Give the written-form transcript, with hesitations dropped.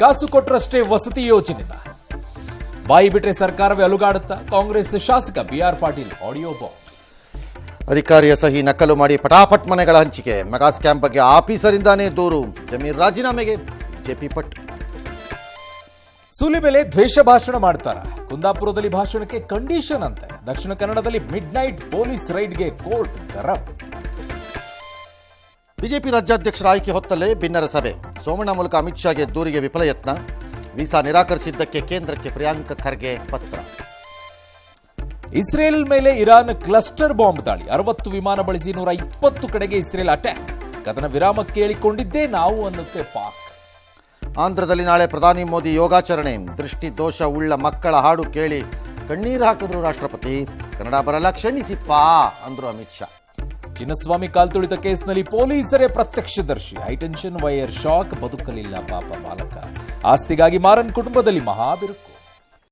ಕಾಸು ಕೊಟ್ಟರಷ್ಟೇ ವಸತಿ ಯೋಜನೆನ ಬಾಯಿ ಬಿಟ್ರೆ ಸರ್ಕಾರವೇ ಅಲುಗಾಡುತ್ತಾ? ಕಾಂಗ್ರೆಸ್ ಶಾಸಕ ಬಿಆರ್ ಪಾಟೀಲ್ ಆಡಿಯೋ ಬಾಂಬ್. ಅಧಿಕಾರಿಯ ಸಹಿ ನಕಲು ಮಾಡಿ ಪಟಾಪಟ್ ಮನೆಗಳ ಹಂಚಿಕೆ. ಮೆಗಾ ಸ್ಕ್ಯಾಮ್ ಬಗ್ಗೆ ಆಫೀಸರಿಂದಾನೇ ದೂರು. ಜಮೀರ್ ರಾಜೀನಾಮೆಗೆ ಜೆಪಿ ಪಟ್. ಸೂಲಿಬೆಲೆ ದ್ವೇಷ ಭಾಷಣ ಮಾಡ್ತಾರ. ಕುಂದಾಪುರದಲ್ಲಿ ಭಾಷಣಕ್ಕೆ ಕಂಡೀಷನ್ ಅಂತೆ. ದಕ್ಷಿಣ ಕನ್ನಡದಲ್ಲಿ ಮಿಡ್ ನೈಟ್ ಪೊಲೀಸ್ ರೈಡ್ಗೆ ಕೋರ್ಟ್ ಗರಂ. ಬಿಜೆಪಿ ರಾಜ್ಯಾಧ್ಯಕ್ಷರ ಆಯ್ಕೆ ಹೊತ್ತಲ್ಲೇ ಭಿನ್ನರ ಸಭೆ. ಸೋಮಣ್ಣ ಮೂಲಕ ಅಮಿತ್ ಶಾಗೆ ದೂರಿಗೆ ವಿಫಲ ಯತ್ನ. ವೀಸಾ ನಿರಾಕರಿಸಿದ್ದಕ್ಕೆ ಕೇಂದ್ರಕ್ಕೆ ಪ್ರಿಯಾಂಕ ಖರ್ಗೆ ಪತ್ರ. ಇಸ್ರೇಲ್ ಮೇಲೆ ಇರಾನ್ ಕ್ಲಸ್ಟರ್ ಬಾಂಬ್ ದಾಳಿ. 60 ವಿಮಾನ ಬಳಸಿ 120 ಕಡೆಗೆ ಇಸ್ರೇಲ್ ಅಟ್ಯಾಕ್. ಕದನ ವಿರಾಮ ಕೇಳಿಕೊಂಡಿದ್ದೇ ನಾವು ಅನ್ನುತ್ತೆ ಪಾಕ್. ಆಂಧ್ರದಲ್ಲಿ ನಾಳೆ ಪ್ರಧಾನಿ ಮೋದಿ ಯೋಗಾಚರಣೆ. ದೃಷ್ಟಿ ದೋಷ ಉಳ್ಳ ಮಕ್ಕಳ ಹಾಡು ಕೇಳಿ ಕಣ್ಣೀರು ಹಾಕಿದ್ರು ರಾಷ್ಟ್ರಪತಿ. ಕನ್ನಡ ಬರಲ್ಲ ಕ್ಷಮಿಸಿಪ್ಪ ಅಂದ್ರು ಅಮಿತ್ ಶಾ. ಚಿನ್ನಸ್ವಾಮಿ ಕಾಲ್ತುಳಿತ ಕೇಸ್ನಲ್ಲಿ ಪೊಲೀಸರೇ ಪ್ರತ್ಯಕ್ಷದರ್ಶಿ. ಹೈಟೆನ್ಷನ್ ವೈರ್ ಶಾಕ್, ಬದುಕಲಿಲ್ಲ ಪಾಪ ಬಾಲಕ. ಆಸ್ತಿಗಾಗಿ ಮಾರನ್ ಕುಟುಂಬದಲ್ಲಿ ಮಹಾಬಿರುಕು.